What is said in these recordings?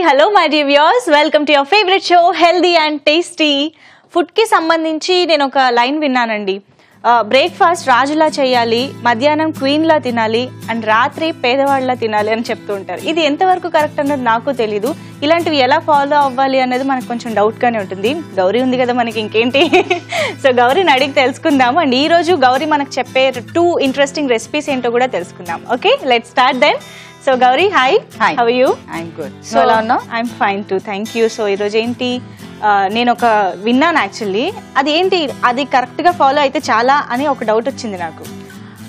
Hello my dear viewers, welcome to your favorite show Healthy and Tasty. Food కి సంబంధించి నేను ఒక line విన్నానండి. బ్రేక్ఫాస్ట్ రాజులా చేయాలి, మధ్యాహ్నం క్వీన్ లా తినాలి అండ్ రాత్రి పేదవాళ్ళలా తినాలి అని చెప్తూ ఉంటారు. ఇది ఎంతవరకు కరెక్ట్ అన్నది నాకు తెలీదు. ఇలాంటివి ఎలా ఫాలో అవ్వాలి అన్నది మనకు కొంచెం డౌట్ గానే ఉంటుంది. గౌరీ ఉంది కదా మనకి, ఇంకేంటి. సో గౌరీని అడిగి తెలుసుకుందాము. అండ్ ఈ రోజు గౌరీ మనకు చెప్పే 2 ఇంట్రెస్టింగ్ రెసిపీస్ ఏంటో కూడా తెలుసుకుందాం. Okay, let's start then. So Gauri, hi. Hi. How are you? I'm good. So ఎలా ఉన్నావు? I'm fine too, thank you. So ఈరోజు ఏంటి, నేను ఒక విన్నాను యాక్చువల్లీ, అది ఏంటి, అది కరెక్ట్ గా ఫాలో అయితే చాలా అని ఒక డౌట్ వచ్చింది నాకు.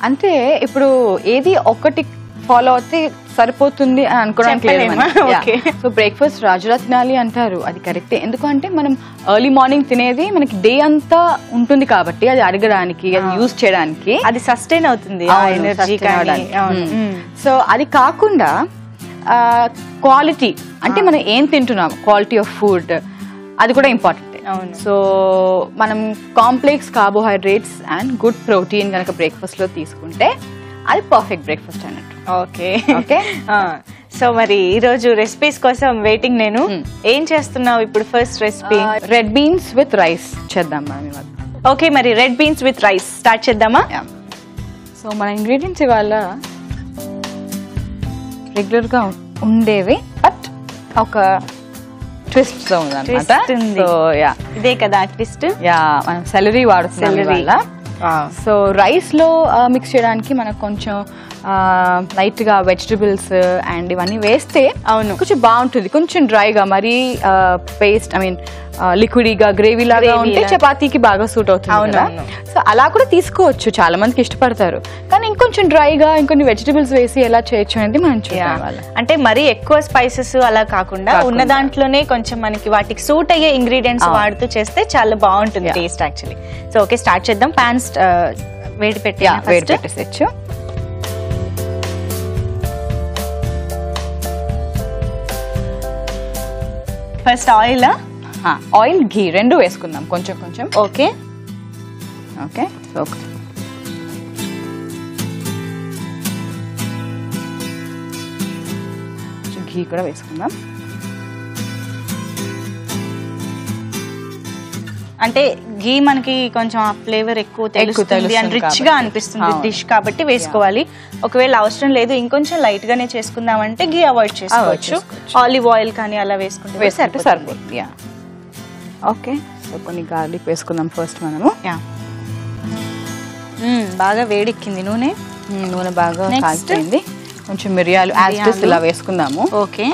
అంటే ఇప్పుడు ఏది ఒకటి ఫాలో అయితే సరిపోతుంది అని అనుకోవడానికి. సో బ్రేక్ఫాస్ట్ రాజులా తినాలి అంటారు, అది కరెక్టే. ఎందుకంటే మనం ఎర్లీ మార్నింగ్ తినేది మనకి డే అంతా ఉంటుంది కాబట్టి అది అడగడానికి, అది యూజ్ చేయడానికి, అది సస్టైన్ అవుతుంది ఎనర్జీ. సో అది కాకుండా క్వాలిటీ, అంటే మనం ఏం తింటున్నాం, క్వాలిటీ ఆఫ్ ఫుడ్, అది కూడా ఇంపార్టెంట్. సో మనం complex carbohydrates and good protein కనుక బ్రేక్ఫాస్ట్ లో తీసుకుంటే అది పర్ఫెక్ట్ బ్రేక్ఫాస్ట్ అన్నట్టు. Okay okay. సో మరి ఈ రోజు రెసిపీస్ కోసం వెయిటింగ్. నేను ఏం చేస్తున్నావు ఇప్పుడు? First recipe red beans with rice చేద్దాం మనం ఇవాళ. ఓకే, మరి red beans with rice start చేద్దామా? సో మన ఇంగ్రీడియంట్స్ ఇవాళ రెగ్యులర్ గా ఉండేవి, బట్ ఒక ట్విస్ట్ తో ఉందన్నమాట. సో యా, ఇదే కదా ట్విస్ట్. యా, మనం సెలరీ వాడుతున్నాం ఇవాళ. సో రైస్ లో మిక్స్ చేయడానికి మనకు కొంచెం లైట్ గా వెజిటబుల్స్ అండ్ ఇవన్నీ వేస్తే అవును కొంచెం బాగుంటుంది. కొంచెం డ్రైగా, మరీ పేస్ట్, ఐ మీన్ లిక్విడీగా, గ్రేవీ లాగా ఉంటే చపాతీకి బాగా సూట్ అవుతుంది కదా. సో అలా కూడా తీసుకోవచ్చు, చాలా మందికి ఇష్టపడతారు. కానీ ఇంకొంచెం డ్రైగా ఇంకొన్ని వెజిటబుల్స్ వేసి ఎలా చేయొచ్చు అనేది మనం చూడాలి. అంటే మరీ ఎక్కువ స్పైసెస్ అలా కాకుండా ఉన్న దాంట్లోనే కొంచెం మనకి వాటికి సూట్ అయ్యే ఇంగ్రీడియంట్స్ వాడుతూ చేస్తే చాలా బాగుంటుంది taste actually. So okay, start చేద్దాం. పాన్ వేడి పెట్టేసేచ్చు. ఫస్ట్ ఆయిల్, ఘీ రెండు వేసుకుందాం కొంచెం కొంచెం. Okay okay. సో ఘీ కూడా వేసుకుందాం. అంటే ఘీ మనకి కొంచెం ఆ ఫ్లేవర్ ఎక్కువ తెలుస్తుంది అండ్ రిచ్ గా అనిపిస్తుంది డిష్ కాబట్టి వేసుకోవాలి. ఒకవేళ అవసరం లేదు, ఇంకొంచెం లైట్ గానే చేసుకుందామంటే ఘీ అవాయిడ్ చేసుకోవచ్చు. ఆలివ్ ఆయిల్ కానీ అలా వేసుకుంటే సరిపోతుంది. ఓకే, సో కొన్ని గార్లిక్ వేసుకుందాం ఫస్ట్ మనము. బాగా వేడెక్కింది నూనె బాగా కాలిపోయింది. కొంచెం మిరియాలు ఇలా వేసుకుందాము. ఓకే.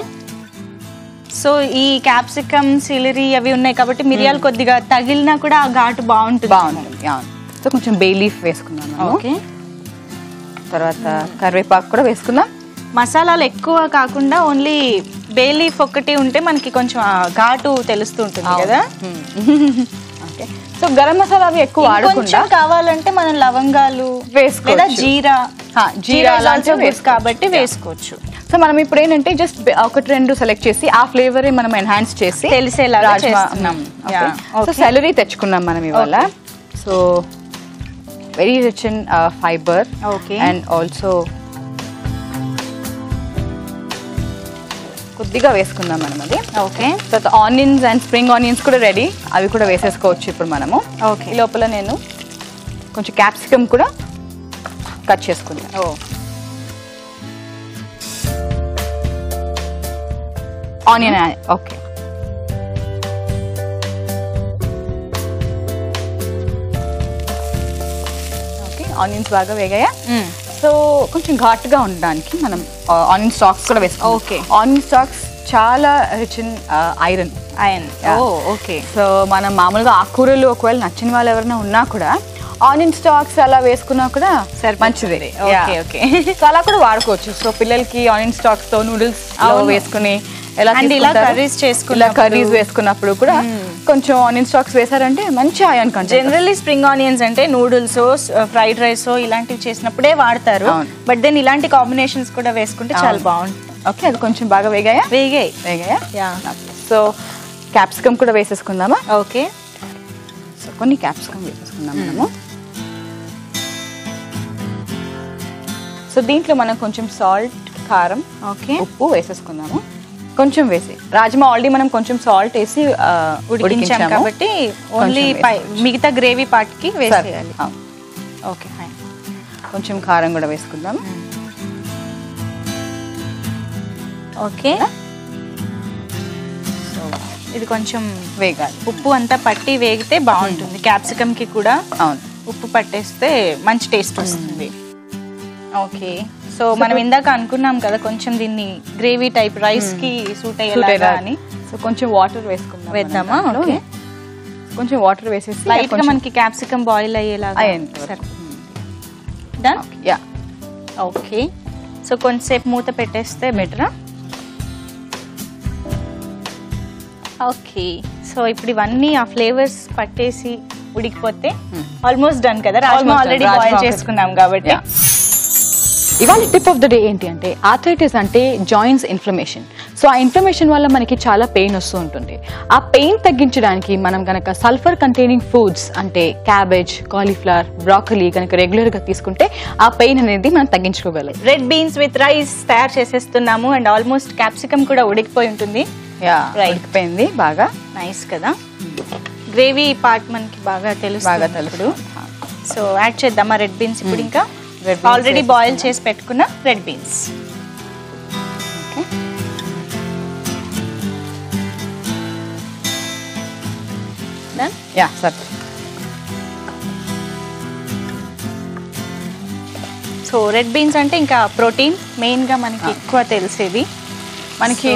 సో ఈ క్యాప్సికమ్, సిలరీ అవి ఉన్నాయి కాబట్టి మిరియాలు కొద్దిగా తగిలినా కూడా ఆ ఘాటు బాగుంటుంది. సో కొంచెం బే లీఫ్ వేసుకుందాం. ఓకే. తర్వాత కరివేపాకు కూడా వేసుకుందాం. మసాలాలు ఎక్కువ కాకుండా ఓన్లీ బే లీఫ్ ఒక్కటి ఉంటే మనకి కొంచెం ఘాటు తెలుస్తూ ఉంటుంది కదా. ఓకే. సో గరం మసాలా అవి ఎక్కువ వాడకుండా కావాలంటే మనం లవంగాలు వేసుకోవచ్చు, జీరా కాబట్టి వేసుకోవచ్చు. సో మనం ఇప్పుడు ఏంటంటే జస్ట్ 1-2 సెలెక్ట్ చేసి ఆ ఫ్లేవర్ మనం ఎన్హాన్స్ చేసి తెలిసేలా చేస్తున్నాం. సో సెలరీ తెచ్చుకున్నాం మనం ఇవాళ. So very rich in fibre and also కొద్దిగా వేసుకుందాం మనం అది. ఓకే. తర్వాత ఆనియన్స్ అండ్ స్ప్రింగ్ ఆనియన్స్ కూడా రెడీ, అవి కూడా వేసేసుకోవచ్చు ఇప్పుడు మనము. ఓకే. ఈ లోపల నేను కొంచెం క్యాప్సికమ్ కూడా కట్ చేసుకుంటాను. ఆనియన్. ఓకే. ఓకే, ఆనియన్స్ బాగా వేగాయా? సో కొంచెం ఘాటుగా ఉండడానికి మనం ఆనియన్ స్టాక్స్ కూడా వేసుకోవాలి. ఓకే. ఆనియన్ స్టాక్స్ చాలా rich in iron. Okay. So మనం మామూలుగా ఆకుకూరలు ఒకవేళ నచ్చని వాళ్ళు ఎవరైనా ఉన్నా కూడా ఆనియన్ స్టాక్స్ అలా వేసుకున్నా కూడా మంచిది. ఓకే. సో అలా కూడా వాడుకోవచ్చు. సో పిల్లలకి ఆనియన్ స్టాక్స్ తో నూడిల్స్ వేసుకుని కర్రీస్ వేసుకున్నప్పుడు కూడా కొంచెం ఆనియన్ స్టాక్స్ వేసారంటే మంచి iron content. Generally spring onions అంటే నూడిల్స్, ఫ్రైడ్ రైస్ ఇలాంటివి చేసినప్పుడే వాడతారు. బట్ దెన్ ఇలాంటి కాంబినేషన్స్ కూడా వేసుకుంటే చాలా బాగుంటుంది. ఓకే, అది కొంచెం బాగా వేగాయా. సో క్యాప్సికమ్ కూడా వేసేసుకుందామా? ఓకే. సో కొన్ని క్యాప్సికమ్ వేసేసుకుందాం మనము. సో దీంట్లో మనం కొంచెం సాల్ట్, కారం, ఓకే, ఉప్పు వేసేసుకుందాము. కొంచెం వేసి రాజ్మా ఆల్రెడీ మనం కొంచెం సాల్ట్ వేసి ఉడికించాం కాబట్టి ఓన్లీ మిగతా గ్రేవీ పార్ట్ కి వేసేయాలి. Okay fine. కొంచెం కారం కూడా వేసుకుందాం. ఓకే, ఇది కొంచెం వేగాలి. ఉప్పు అంతా పట్టి వేగితే బాగుంటుంది. క్యాప్సికమ్ కి కూడా అవును ఉప్పు పట్టేస్తే మంచి టేస్ట్ వస్తుంది. ఓకే, సో మనం ఇందాక అనుకున్నాం కదా కొంచెం దీన్ని గ్రేవీ టైప్ రైస్ కి సూట్ అయ్యేలాగా అని. సో కొంచెం వాటర్ వేసుకుందాం. వేద్దామా? ఓకే, కొంచెం వాటర్ వేసేసి లైట్ గా మనకి క్యాప్సికమ్ బాయిల్ అయ్యేలాగా. డన్. యా. ఓకే, సో కొంచెంసేపు మూత పెట్టేస్తే బెటరా? ఓకే, సో ఇప్పుడు ఇవన్నీ ఆ ఫ్లేవర్స్ పట్టేసి ఉడికిపోతే ఆల్మోస్ట్ డన్ కదా. రాజ్మా ఆల్రెడీ బాయిల్ చేసుకున్నాం కాబట్టి. ఇవాళ టిప్ ఆఫ్ ద డే ఏంటి అంటే, ఆర్థరైటిస్ అంటే జాయింట్స్ ఇన్ఫ్లమేషన్. సో ఆ ఇన్ఫ్లమేషన్ వల్ల మనకి చాలా పెయిన్ వస్తూ ఉంటుంది. ఆ పెయిన్ తగ్గించడానికి మనం కనుక సల్ఫర్ కంటైనింగ్ ఫుడ్స్ అంటే క్యాబేజ్, కాలీఫ్లవర్, బ్రాకలీ కనుక రెగ్యులర్ గా తీసుకుంటే ఆ పెయిన్ అనేది మనం తగ్గించుకోగలం. రెడ్ బీన్స్ విత్ రైస్ తయారు చేసేస్తున్నాము అండ్ ఆల్మోస్ట్ క్యాప్సికమ్ కూడా ఉడికిపోయి ఉంటుంది. ఉడికిపోయింది బాగా. నైస్ కదా. గ్రేవీ పార్ట్ మనకి బాగా తెలుసు. సో యాడ్ చేద్దామా రెడ్ బీన్స్ ఇప్పుడు? ఇంకా ఆల్రెడీ బాయిల్ చేసి పెట్టుకున్న red beans. Yeah sir. So red beans అంటే ఇంకా ప్రోటీన్ మెయిన్ గా మనకి ఎక్కువ తెలిసేది. మనకి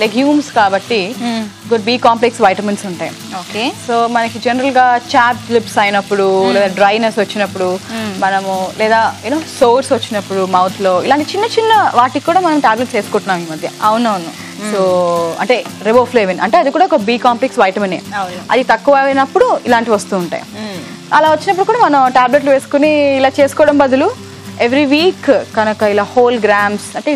లెగ్యూమ్స్ కాబట్టి గుడ్ బి కాంప్లెక్స్ వైటమిన్స్ ఉంటాయి. ఓకే, సో మనకి జనరల్ గా చాప్ లిప్స్ అయినప్పుడు లేదా డ్రైనెస్ వచ్చినప్పుడు మనము లేదా యూనో సోర్స్ వచ్చినప్పుడు మౌత్ లో ఇలాంటి చిన్న చిన్న వాటికి కూడా మనం టాబ్లెట్స్ వేసుకుంటున్నాం ఈ మధ్య. అవునవును. సో అంటే రిబోఫ్లేవిన్ అంటే అది కూడా ఒక బి కాంప్లెక్స్ వైటమిన్. అది తక్కువ అయినప్పుడు ఇలాంటివి వస్తూ ఉంటాయి. అలా వచ్చినప్పుడు కూడా మనం టాబ్లెట్లు వేసుకుని ఇలా చేసుకోవడం బదులు ఎవ్రీ వీక్ కనుక ఇలా హోల్ గ్రామ్స్ అంటే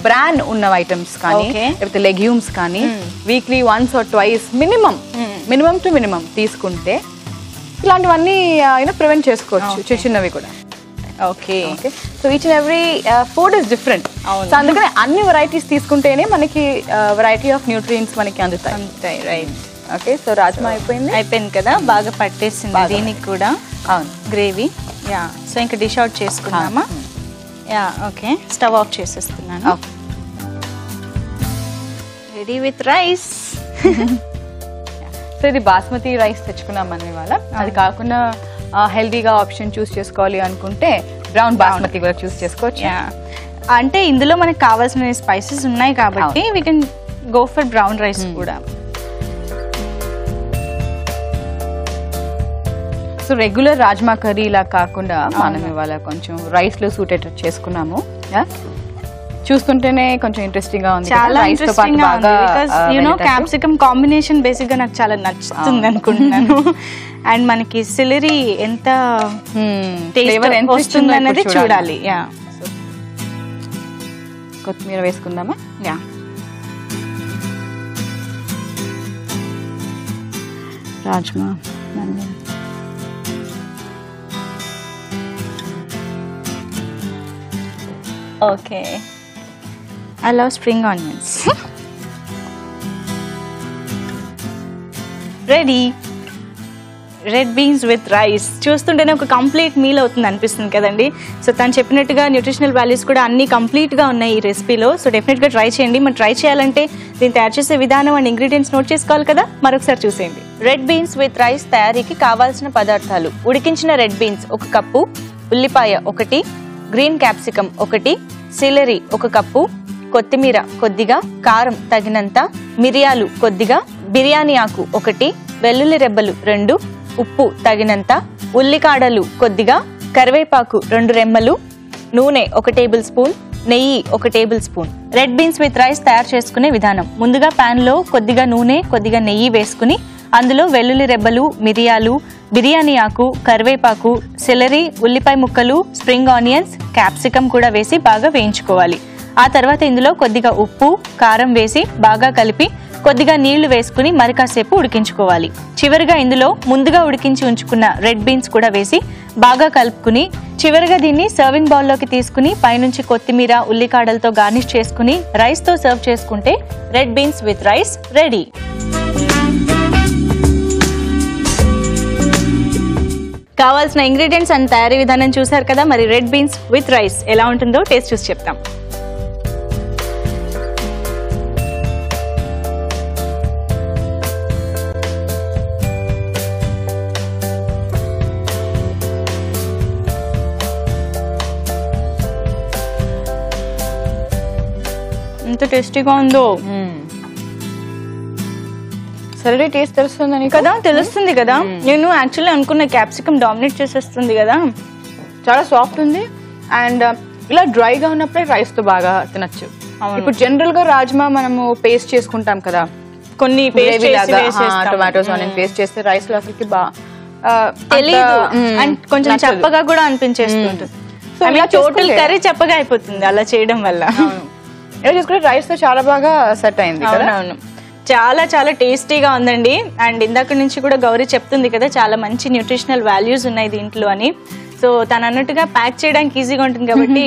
బ్రాండ్ ఉన్న ఐటమ్స్ కానీ లేకపోతే లెగ్యూమ్స్ కానీ weekly once or twice minimum to minimum తీసుకుంటే ఇలాంటివన్నీ ప్రివెంట్ చేసుకోవచ్చు, చిన్నవి కూడా. Okay, so each and every food is different. So అందుకని అన్ని వెరైటీస్ తీసుకుంటేనే మనకి వెరైటీ ఆఫ్ న్యూట్రియంట్స్ మనకి అందుతాయి. రైట్. ఓకే, సో రాజ్మా అయిపోయింది కదా, బాగా పట్టేసింది దీనికి కూడా. అవును, గ్రేవీ. యా, సో ఇంకా డిష్ అవుట్ చేసుకున్నామా? యా. ఓకే, స్టవ్ ఆఫ్ చేసేస్తున్నాను. Ready with rice. సో ఇది బాస్మతి రైస్ తెచ్చుకున్నాం మనం ఇవాళ. అది కాకుండా హెల్దీగా ఆప్షన్ చూస్ చేసుకోవాలి అనుకుంటే బ్రౌన్ బాస్మతి కూడా చూస్ చేసుకోవచ్చు. అంటే ఇందులో మనకు కావాల్సిన స్పైసెస్ ఉన్నాయి కాబట్టి we can go for brown rice కూడా. సో రెగ్యులర్ రాజ్మా కర్రీ ఇలా కాకుండా మనం ఇవాళ కొంచెం రైస్ లో సూటేటెడ్ చేసుకున్నాము. చూస్తుంటేనే కొంచెం ఇంట్రెస్టింగ్ గా ఉంది. చాలా ఇంట్రెస్టింగ్ గా ఉంది because you know capsicum combination basic గా నాకు చాలా నచ్చుతుంది అనుకుంటున్నాను. అండ్ మనకి సిలరీ ఎంత ఫ్లేవర్ ఎంత వస్తుంది అన్నది చూడాలి. యా, కొత్తిమీర వేసుకుందామా? Yeah, rajma. Okay, I love spring onions. Ready. Red beans with rice చూస్తుంటేనే ఒక కంప్లీట్ మీల్ అవుతుంది అనిపిస్తుంది కదండి. సో తను చెప్పినట్టుగా న్యూట్రిషనల్ వాల్యూస్ కూడా అన్ని కంప్లీట్గా ఉన్నాయి ఈ రెసిపీలో. సో డెఫినెట్గా ట్రై చేయండి. మరి ట్రై చేయాలంటే దీన్ని తయారు చేసే విధానం అండ్ ఇంగ్రీడియంట్స్ నోట్ చేసుకోవాలి కదా, మరొకసారి చూసేయండి. రెడ్ బీన్స్ విత్ రైస్ తయారీకి కావాల్సిన పదార్థాలు: ఉడికించిన రెడ్ బీన్స్ 1 కప్పు, ఉల్లిపాయ 1, గ్రీన్ క్యాప్సికమ్ 1, సిలరీ 1 కప్పు, కొత్తిమీర కొద్దిగా, కారం తగినంత, మిరియాలు కొద్దిగా, బిర్యానీ ఆకు 1, వెల్లుల్లి రెబ్బలు 2, ఉప్పు తగినంత, ఉల్లికాడలు కొద్దిగా, కరివేపాకు 2 రెమ్మలు, నూనె 1 టేబుల్ స్పూన్, నెయ్యి 1 table spoon. Red beans with rice తయారు చేసుకునే విధానం: ముందుగా పాన్ లో కొద్దిగా నూనె కొద్దిగా నెయ్యి వేసుకుని అందులో వెల్లుల్లి రెబ్బలు, మిరియాలు, బిర్యానీ ఆకు, కరివేపాకు, సెలరీ, ఉల్లిపాయ ముక్కలు, స్ప్రింగ్ ఆనియన్స్, క్యాప్సికమ్ కూడా వేసి బాగా వేయించుకోవాలి. ఆ తర్వాత ఇందులో కొద్దిగా ఉప్పు, కారం వేసి బాగా కలిపి కొద్దిగా నీళ్లు వేసుకుని మరి కాసేపు ఉడికించుకోవాలి. చివరిగా ఇందులో ముందుగా ఉడికించి ఉంచుకున్న రెడ్ బీన్స్ కూడా వేసి బాగా కలుపుకుని చివరిగా దీన్ని సర్వింగ్ బౌల్లోకి తీసుకుని పైనుంచి కొత్తిమీర ఉల్లికాడలతో గార్నిష్ చేసుకుని రైస్తో సర్వ్ చేసుకుంటే red beans with rice ready. కావాల్సిన ఇంగ్రీడియంట్స్ అండ్ తయారీ విధానం చూసారు కదా. మరి రెడ్ బీన్స్ విత్ రైస్ ఎలా ఉంటుందో టేస్ట్ చూసి చెప్తాం. ఎంత టేస్టీగా ఉందో సరే. టేస్ట్ తెలుస్తుంది కదా, తెలుస్తుంది కదా. నేను యాక్చువల్లీ అనుకున్న క్యాప్సికమ్ డామినేట్ చేసేస్తుంది కదా. చాలా సాఫ్ట్ ఉంది అండ్ ఇలా డ్రైగా ఉన్నప్పుడే రైస్ తో బాగా తినచ్చు. ఇప్పుడు జనరల్ గా రాజ్మా మనము పేస్ట్ చేసుకుంటాం కదా, కొన్ని టొమాటోస్ ఆనియన్ పేస్ట్ చేస్తే రైస్ లో అసలుకి తెలీదు అండ్ కొంచెం చప్పగా కూడా అనిపించేస్తుంటుంది. టోటల్ కర్రీ చప్పగా అయిపోతుంది అలా చేయడం వల్ల. ఇలా చేసుకుంటే రైస్ తో చాలా బాగా సెట్ అయింది. అవునవును, చాలా చాలా టేస్టీగా ఉందండి. అండ్ ఇందాక నుంచి కూడా గౌరీ చెప్తుంది కదా చాలా మంచి న్యూట్రిషనల్ వాల్యూస్ ఉన్నాయి దీంట్లో అని. సో తను అన్నట్టుగా ప్యాక్ చేయడానికి ఈజీగా ఉంటుంది కాబట్టి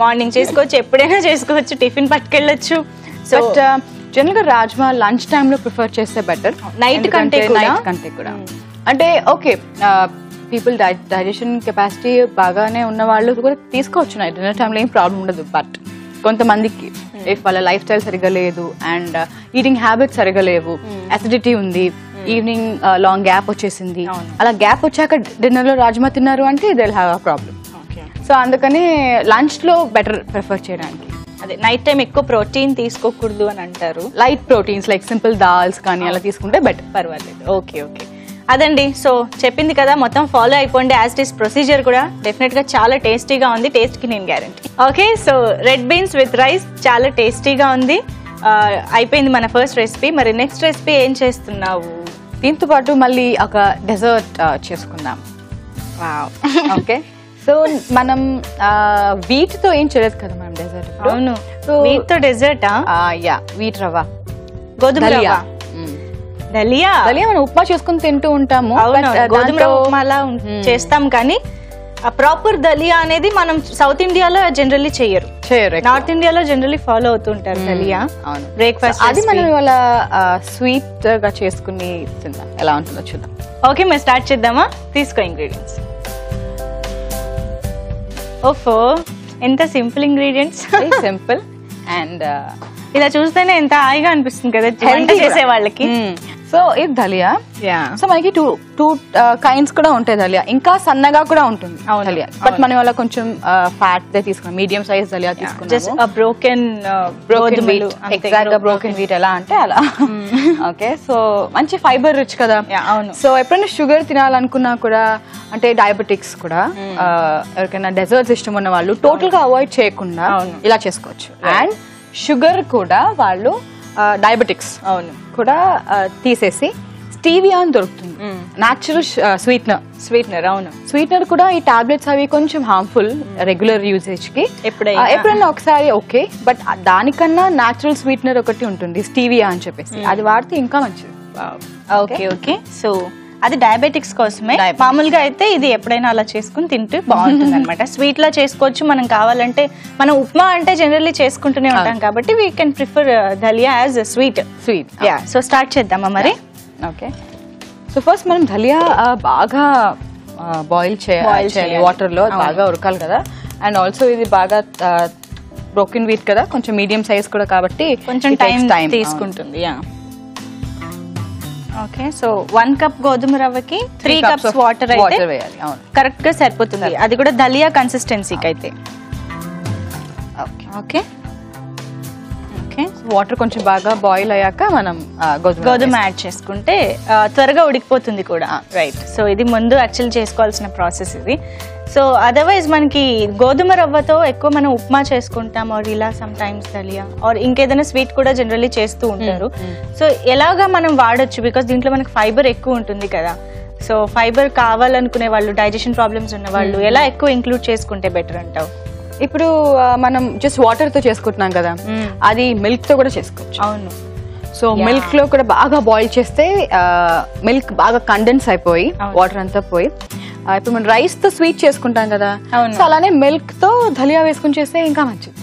మార్నింగ్ చేసుకోవచ్చు, ఎప్పుడైనా చేసుకోవచ్చు, టిఫిన్ పట్టుకెళ్ళొచ్చు. సో జనరల్ గా రాజ్మా లంచ్ టైమ్ లో ప్రిఫర్ చేస్తే బెటర్, నైట్ కంటే కూడా. అంటే ఓకే, పీపుల్ డైజెషన్ కెపాసిటీ బాగానే ఉన్న వాళ్ళు కూడా తీసుకోవచ్చు నైట్ డిన్నర్ టైంలో, ఏం ప్రాబ్లం ఉండదు. బట్ కొంతమందికి వాళ్ళ లైఫ్ స్టైల్ సరిగా లేదు అండ్ ఈటింగ్ హ్యాబిట్స్ సరిగా లేవు, అసిడిటీ ఉంది, ఈవినింగ్ లాంగ్ గ్యాప్ వచ్చేసింది, అలా గ్యాప్ వచ్చాక డిన్నర్ లో రాజ్మా తిన్నారు అంటే they will have a problem. So అందుకని లంచ్ లో బెటర్ ప్రిఫర్ చేయడానికి. అదే నైట్ టైం ఎక్కువ ప్రోటీన్ తీసుకోకూడదు అని అంటారు. Light proteins like simple dals కానీ అలా తీసుకుంటే బెటర్, పర్వాలేదు. ఓకే ఓకే, అదండి. సో చెప్పింది కదా, మొత్తం ఫాలో అయిపోండి. యాజ్ ఇట్ ఈస్ ప్రొసీజర్ కూడా డెఫినెట్ గా చాలా టేస్టీగా ఉంది. టేస్ట్ కి నేను guarantee. Okay, so red beans with rice చాలా టేస్టీగా ఉంది. అయిపోయింది మన ఫస్ట్ రెసిపీ. మరి నెక్స్ట్ రెసిపీ ఏం చేస్తున్నావు? దీంతో పాటు మళ్ళీ ఒక డెజర్ట్ చేసుకుందాం. ఓకే, సో మనం వీట్ తో ఏం చేయలేదు కదా మనం డెజర్ట్. అవును, వీట్ తో డెజర్టా? యా, వీట్ రవ్వ, గోధుమ రవ్వ. దలియా మనం ఉప్మా చేసుకుని తింటూ ఉంటాము, గోధుమ ఉప్మా అలా చేస్తాం. కానీ ఆ ప్రాపర్ దలియా అనేది మనం సౌత్ ఇండియాలో జనరల్లీ చేయరు, నార్త్ ఇండియాలో జనరల్లీ ఫాలో అవుతుంటారు దలియా బ్రేక్ఫాస్ట్. అది మనం ఇవాళ స్వీట్ గా చేసుకుని తిందాం, ఎలా ఉంటుందో చూద్దాం. ఓకే, మేము స్టార్ట్ చేద్దామా? తీసుకో ఇంగ్రీడియంట్స్. ఓఫో, ఎంత సింపుల్ ఇంగ్రీడియంట్స్, సింపుల్ అండ్ ఇలా చూస్తేనే ఎంత హాయిగా అనిపిస్తుంది కదా వంట చేసే వాళ్ళకి. సో ఇది దలియా. సో మనకి టూ కైండ్స్ కూడా ఉంటాయి దలియా, ఇంకా సన్నగా కూడా ఉంటుంది దలియా. బట్ మనం అలా కొంచెం ఫ్యాట్ దే తీసుకున్నాం, మీడియం సైజ్ దలియా తీసుకున్నాం. బ్రోకెన్ వీట్, ఎగ్జాక్ట్ గా బ్రోకెన్ వీట్ ఎలా అంటే అలా. ఓకే, సో మంచి ఫైబర్ రిచ్ కదా. అవును. సో ఎప్పుడైనా షుగర్ తినాలనుకున్నా కూడా, అంటే డయాబెటిక్స్ కూడా, ఎవరికైనా డెజర్ట్స్ ఇష్టం ఉన్న వాళ్ళు టోటల్ గా అవాయిడ్ చేయకుండా ఇలా చేసుకోవచ్చు. అండ్ షుగర్ కూడా వాళ్ళు డయాబెటిక్స్ కూడా తీసేసి స్టీవియా అని దొరుకుతుంది, న్యాచురల్ స్వీట్నర్. అవును, స్వీట్నర్ కూడా ఈ టాబ్లెట్స్ అవి కొంచెం హార్మ్ఫుల్ రెగ్యులర్ యూసేజ్ కి. ఎప్పుడైనా ఒకసారి ఓకే, బట్ దానికన్నా న్యాచురల్ స్వీట్నర్ ఒకటి ఉంటుంది స్టీవియా అని చెప్పేసి, అది వాడితే ఇంకా మంచిది. ఓకే ఓకే, సో అది డయాబెటిక్స్ కోసమే. మామూలుగా అయితే ఇది ఎప్పుడైనా అలా చేసుకుని తింటూ బాగుంటుంది అనమాట. స్వీట్ లా చేసుకోవచ్చు మనం కావాలంటే. మనం ఉప్మా అంటే జనరల్లీ చేసుకుంటూనే ఉంటాం కాబట్టి we can prefer dalia as sweet. Yeah, so start చేద్దామా మరి? ఓకే, సో ఫస్ట్ మనం దలియా బాగా బాయిల్ చేయాలి వాటర్ లో, బాగా ఉడకాలి కదా. అండ్ ఆల్సో ఇది బాగా బ్రోకెన్ వీట్ కదా, కొంచెం మీడియం సైజ్ కూడా కాబట్టి కొంచెం టైం తీసుకుంటుంది. యా, ఓకే, సో 1 కప్ గోధుమ రవ్వకి 3 కప్స్ వాటర్ అయితే కరెక్ట్ గా సరిపోతుంది. అది కూడా దలియా కన్సిస్టెన్సీకి అయితే. ఓకే ఓకే, వాటర్ కొంచెం బాగా బాయిల్ అయ్యాక మనం గోధుమ యాడ్ చేసుకుంటే త్వరగా ఉడికిపోతుంది కూడా. రైట్, సో ఇది ముందు యాక్చువల్ చేసుకోవాల్సిన ప్రాసెస్ ఇది. సో అదర్వైజ్ మనకి గోధుమ రవ్వతో ఎక్కువ మనం ఉప్మా చేసుకుంటాం, ఆర్ ఇలా సమ్ టైమ్స్ దలియా ఆర్ ఇంకేదైనా స్వీట్ కూడా జనరల్లీ చేస్తూ ఉంటారు. సో ఎలాగా మనం వాడచ్చు, బికాస్ దీంట్లో మనకి ఫైబర్ ఎక్కువ ఉంటుంది కదా. సో ఫైబర్ కావాలనుకునే వాళ్ళు, డైజెషన్ ప్రాబ్లమ్స్ ఉన్న వాళ్ళు ఎలా ఎక్కువ ఇంక్లూడ్ చేసుకుంటే బెటర్ అంటావు? ఇప్పుడు మనం జస్ట్ వాటర్ తో చేసుకుంటున్నాం కదా, అది మిల్క్ తో కూడా చేసుకోవచ్చు. అవును, సో మిల్క్ లో కూడా బాగా బాయిల్ చేస్తే మిల్క్ బాగా కండెన్స్ అయిపోయి వాటర్ అంతా పోయి ఇప్పుడు మనం రైస్ తో స్వీట్ చేసుకుంటాం కదా, సో అలానే మిల్క్ తో దలియా వేసుకుని చేస్తే ఇంకా మంచిది.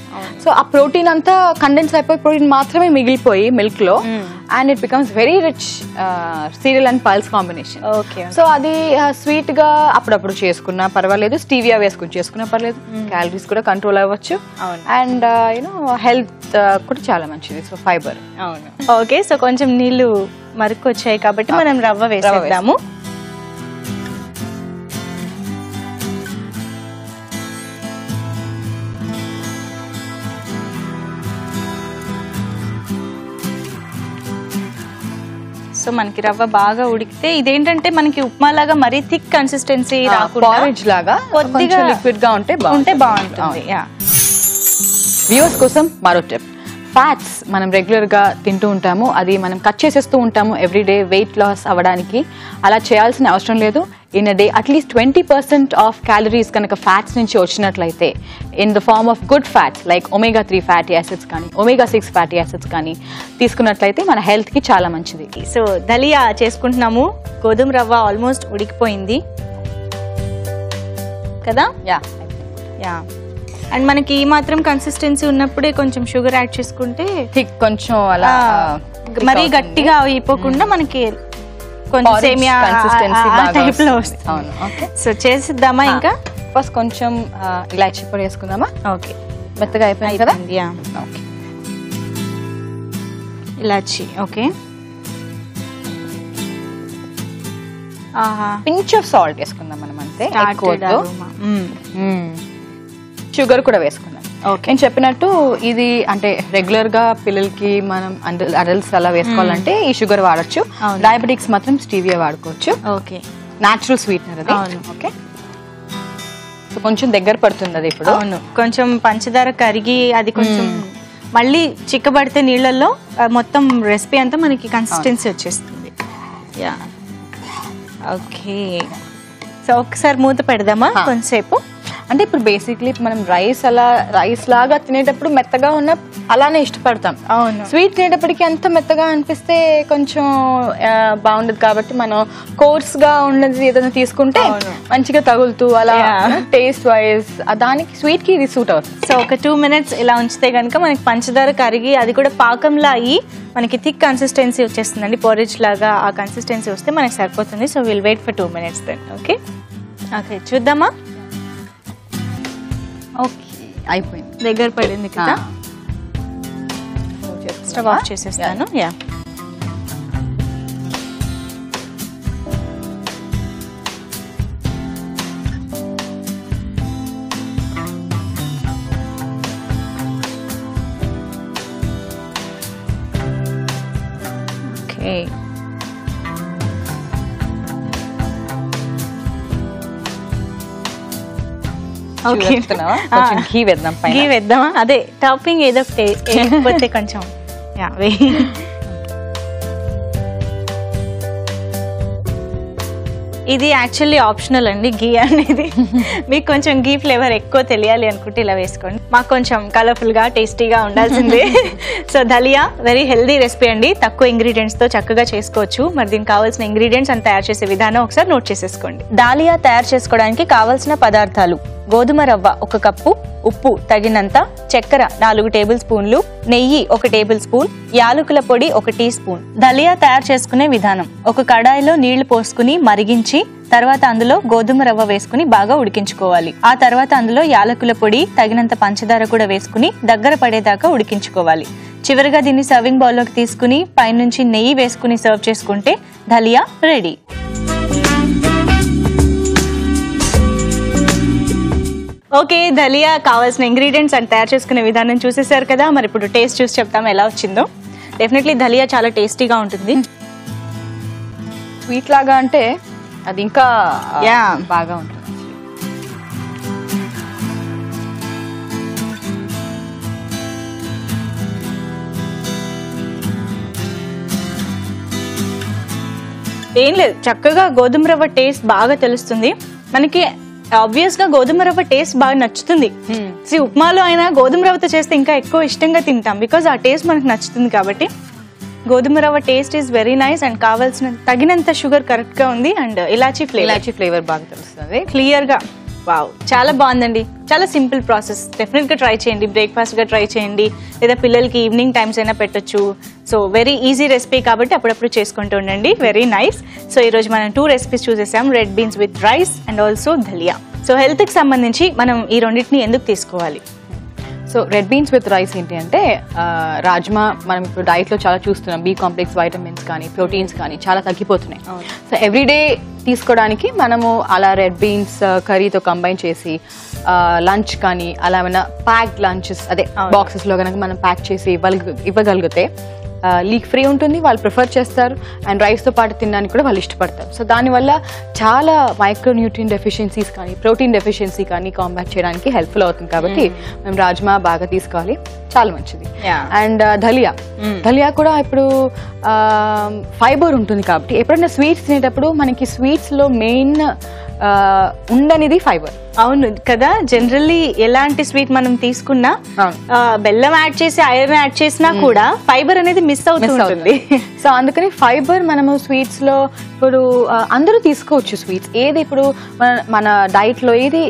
సో ఆ ప్రోటీన్ అంతా కండెన్స్ అయిపోయి ప్రోటీన్ మాత్రమే మిగిలిపోయి మిల్క్ లో, and it becomes very rich serial and pulse combination. So అది స్వీట్ గా అప్పుడప్పుడు చేసుకున్నా పర్వాలేదు, స్టీవియా వేసుకుని చేసుకున్నా పర్లేదు, క్యాలరీస్ కూడా కంట్రోల్ అవ్వచ్చు, అండ్ యూనో హెల్త్ కూడా చాలా మంచిది. So fibre. అవును. ఓకే, సో కొంచెం నీళ్లు మరుకు వచ్చాయి కాబట్టి మనం రవ్వ వేసేద్దాము. సో మనకి రవ్వ బాగా ఉడికితే ఇదేంటంటే మనకి ఉప్మా లాగా మరీ థిక్ కన్సిస్టెన్సీ రాకుండా పారేజ్ లాగా కొద్దిగా లిక్విడ్ గా ఉంటే బాగుంటుంది. వ్యూవర్స్ కోసం మరో టిప్, ఫ్యాట్స్ మనం రెగ్యులర్ గా తింటూ ఉంటాము, అది మనం కట్ చేసేస్తూ ఉంటాము ఎవ్రీడే వెయిట్ లాస్ అవ్వడానికి. అలా చేయాల్సిన అవసరం లేదు. In a day at least 20% of calories కనుక ఫ్యాట్స్ నుంచి వచ్చినట్లయితే in the form of good fats like omega-3 fatty acids కానీ omega-6 ఫ్యాటీ యాసిడ్స్ కానీ తీసుకున్నట్లయితే మన హెల్త్ కి చాలా మంచిది. సో దలియా చేసుకుంటున్నాము. గోధుమ రవ్వ ఆల్మోస్ట్ ఉడికిపోయింది కదా. యా అండ్ మనకి ఈ మాత్రం కన్సిస్టెన్సీ ఉన్నప్పుడే కొంచెం షుగర్ యాడ్ చేసుకుంటే థిక్ కొంచెం అలా మరీ గట్టిగా అయిపోకుండా మనకి కొంచెం సేమియా టైప్ లో వస్తుంది. సో చేసిద్దామా? ఇంకా ఫస్ట్ కొంచెం ఇలాచీ పొడి వేసుకుందామా? ఓకే, మెత్తగా అయిపోయింది కదా. Okay, elaichi. Okay, pinch of salt వేసుకుందాం మనం, అంతే. షుగర్ కూడా వేసుకున్నాం. నేను చెప్పినట్టు ఇది అంటే రెగ్యులర్ గా పిల్లలకి మనం అడల్ట్స్ అలా వేసుకోవాలంటే ఈ షుగర్ వాడచ్చు. డయాబెటిక్స్ మాత్రం స్టీవియా వాడుకోవచ్చు. ఓకే, న్యాచురల్ స్వీట్నర్ అది. ఓకే, సో కొంచెం దగ్గర పడుతుంది అది ఇప్పుడు. అవును, కొంచెం పంచదార కరిగి అది కొంచెం మళ్ళీ చిక్కబడితే నీళ్ళల్లో మొత్తం రెసిపీ అంతా మనకి కన్సిస్టెన్సీ వచ్చేస్తుంది. Yeah, okay. సో ఒకసారి మూత పెడదామా కొంచెంసేపు? అంటే ఇప్పుడు బేసిక్లీ మనం రైస్ లాగా తినేటప్పుడు మెత్తగా ఉన్న అలానే ఇష్టపడతాం. అవును, స్వీట్ తినేటప్పటికి అంత మెత్తగా అనిపిస్తే కొంచెం బాగుండదు. కాబట్టి మనం కోర్స్ గా ఉన్నది ఏదైనా తీసుకుంటే మంచిగా తగులుతూ అలా టేస్ట్ వైజ్ దానికి స్వీట్ కి ఇది సూట్ అవుతుంది. సో ఒక 2 minutes ఇలా ఉంచితే కనుక మనకి పంచదార కరిగి అది కూడా పాకంలా అయ్యి మనకి థిక్ కన్సిస్టెన్సీ వచ్చేస్తుందండి. పోరిజ్ లాగా ఆ కన్సిస్టెన్సీ వస్తే మనకి సరిపోతుంది. So will wait for 2 minutes then. Okay, okay, చూద్దామా? ఓకే, అయిపోయింది, దగ్గర పడింది కదా. స్టవ్ ఆఫ్ చేసేస్తాను. Yeah, okay. ఘీ వేద్దాం. ఘీ వేద్దామా? అదే టాపింగ్ ఏదో వేయకపోతే కొంచెం. ఇది యాక్చువల్లీ ఆప్షనల్ అండి ఘీ అనేది. మీకు కొంచెం ఘీ ఫ్లేవర్ ఎక్కువ తెలియాలి అనుకుంటే ఇలా వేసుకోండి. మాకు కొంచెం కలర్ఫుల్ గా టేస్టీగా ఉండాల్సిందే. So dalia very healthy recipe అండి, తక్కువ ఇంగ్రీడియంట్స్ తో చక్కగా చేసుకోవచ్చు. మరి దీనికి కావాల్సిన ఇంగ్రీడియంట్స్ అండ్ తయారు చేసే విధానం ఒకసారి నోట్ చేసేసుకోండి. దాలియా తయారు చేసుకోవడానికి కావాల్సిన పదార్థాలు: గోధుమ రవ్వ 1 కప్పు, ఉప్పు తగినంత, చక్కెర 4 టేబుల్ స్పూన్లు, నెయ్యి 1 టేబుల్ స్పూన్, యాలకుల పొడి 1 టీ స్పూన్. దలియా తయారు చేసుకునే విధానం: ఒక కడాయిలో నీళ్లు పోసుకుని మరిగించి తర్వాత అందులో గోధుమ రవ్వ వేసుకుని బాగా ఉడికించుకోవాలి. ఆ తర్వాత అందులో యాలకుల పొడి, తగినంత పంచదార కూడా వేసుకుని దగ్గర పడేదాకా ఉడికించుకోవాలి. చివరిగా దీన్ని సర్వింగ్ బౌల్లోకి తీసుకుని పైనుంచి నెయ్యి వేసుకుని సర్వ్ చేసుకుంటే దలియా రెడీ. ఓకే, దలియా కావాల్సిన ఇంగ్రీడియంట్స్ అండ్ తయారు చేసుకునే విధానం చూసేసారు కదా. మరి ఇప్పుడు టేస్ట్ చూసి చెప్తాము ఎలా వచ్చిందో. డెఫినెట్లీ దలియా చాలా టేస్టీగా ఉంటుంది. స్వీట్ లాగా అంటే అది ఇంకా బాగా ఉంటుంది. ఏం లేదు, చక్కగా గోధుమ రవ్వ టేస్ట్ బాగా తెలుస్తుంది మనకి. ఆబ్వియస్ గా గోధుమ రవ్వ టేస్ట్ బాగా నచ్చుతుంది. ఉప్మాలో అయినా గోధుమ రవ్వతో చేస్తే ఇంకా ఎక్కువ ఇష్టంగా తింటాం, బికాజ్ ఆ టేస్ట్ మనకు నచ్చుతుంది. కాబట్టి గోధుమ రవ్వ taste is very nice and కావాల్సిన తగినంత షుగర్ కరెక్ట్ గా ఉంది అండ్ ఇలాచీ ఫ్లేవర్ బాగా తెలుస్తుంది క్లియర్ గా. వావ్, చాలా బాగుందండి. చాలా సింపుల్ ప్రాసెస్. డెఫినెట్ గా ట్రై చేయండి, బ్రేక్ఫాస్ట్ గా ట్రై చేయండి, లేదా పిల్లలకి ఈవినింగ్ టైమ్స్ అయినా పెట్టొచ్చు. సో వెరీ ఈజీ రెసిపీ కాబట్టి అప్పుడప్పుడు చేసుకుంటూ ఉండండి. Very nice. సో ఈ రోజు మనం 2 రెసిపీస్ చూసేసాం, red beans with rice and also dalia. So health కి సంబంధించి మనం ఈ రెండింటిని ఎందుకు తీసుకోవాలి? So red beans with rice ఏంటి అంటే రాజ్మా మనం ఇప్పుడు డైట్లో చాలా చూస్తున్నాం, బి కాంప్లెక్స్ వైటమిన్స్ కానీ ప్రోటీన్స్ కానీ చాలా తగ్గిపోతున్నాయి. సో ఎవ్రీడే తీసుకోవడానికి మనము అలా రెడ్ బీన్స్ కర్రీతో కంబైన్ చేసి లంచ్ కానీ అలా ఏమైనా ప్యాక్డ్ లంచెస్ అదే బాక్సెస్లో కనుక మనం ప్యాక్ చేసి ఇవ్వగలిగితే లీక్ ఫ్రీ ఉంటుంది, వాళ్ళు ప్రిఫర్ చేస్తారు అండ్ రైస్తో పాటు తినడానికి కూడా వాళ్ళు ఇష్టపడతారు. సో దానివల్ల చాలా మైక్రోన్యూట్రియన్ డెఫిషియన్సీస్ కానీ ప్రోటీన్ డెఫిషియన్సీ కానీ కాంబాట్ చేయడానికి హెల్ప్ఫుల్ అవుతుంది. కాబట్టి మేము రాజ్మా బాగా తీసుకోవాలి, చాలా మంచిది. అండ్ దలియా కూడా ఇప్పుడు ఫైబర్ ఉంటుంది కాబట్టి ఎప్పుడైనా స్వీట్స్ తినేటప్పుడు మనకి స్వీట్స్లో మెయిన్ ఉండనిది ఫైబర్. అవును కదా, జనరల్లీ ఎలాంటి స్వీట్ మనం తీసుకున్నా బెల్లం యాడ్ చేసి ఐరన్ యాడ్ చేసినా కూడా ఫైబర్ అనేది మిస్ అవుతుంది. సో అందుకని ఫైబర్ మనము స్వీట్స్ లో ఇప్పుడు అందరూ తీసుకోవచ్చు స్వీట్స్. ఏది ఇప్పుడు మన డైట్ లో ఏది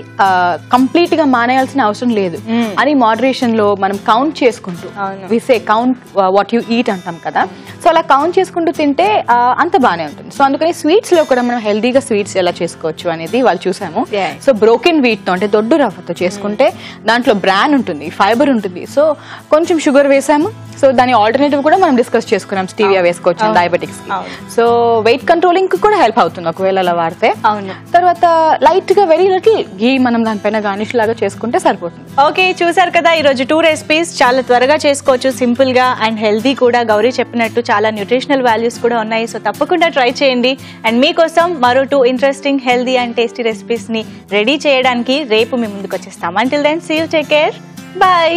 కంప్లీట్ గా మానేయాల్సిన అవసరం లేదు అని మోడరేషన్ లో మనం కౌంట్ చేసుకుంటూ విసే కౌంట్ వాట్ యు ఈట్ అంటాం కదా. సో అలా కౌంట్ చేసుకుంటూ తింటే అంత బాగానే ఉంటుంది. సో అందుకని స్వీట్స్ లో కూడా మనం హెల్దీగా స్వీట్స్ ఎలా చేసుకోవచ్చు అనేది వాళ్ళు చూసాము. సో బ్రోకెన్ వీట్ తో అంటే దొడ్డు రవ్వతో చేసుకుంటే దాంట్లో బ్రాన్ ఉంటుంది, ఫైబర్ ఉంటుంది. సో కొంచెం షుగర్ వేసాము. సో దాని ఆల్టర్నేటివ్ కూడా మనం డిస్కస్ చేసుకున్నాం, స్టీవియా వేసుకోవచ్చు డయాబెటిక్స్ కి. సో వెయిట్ కంట్రోలింగ్ కి కూడా హెల్ప్ అవుతుంది ఒకవేళ అలా వాడితే. తర్వాత లైట్ గా వెరీ లిటిల్ ఘీ మనం దానిపైన గార్నిష్ లాగా చేసుకుంటే సరిపోతుంది. ఓకే, చూసారు కదా ఈ రోజు 2 రెసిపీస్ చాలా త్వరగా చేసుకోవచ్చు, సింపుల్ గా అండ్ హెల్దీ కూడా. గౌరీ చెప్పినట్టు చాలా న్యూట్రిషనల్ వాల్యూస్ కూడా ఉన్నాయి. సో తప్పకుండా ట్రై చేయండి. అండ్ మీకోసం మరో 2 interesting healthy and tasty recipes ని రెడీ చేయడానికి రేపు మీ ముందుకు వచ్చేస్తాం. Until then see you, take care, by.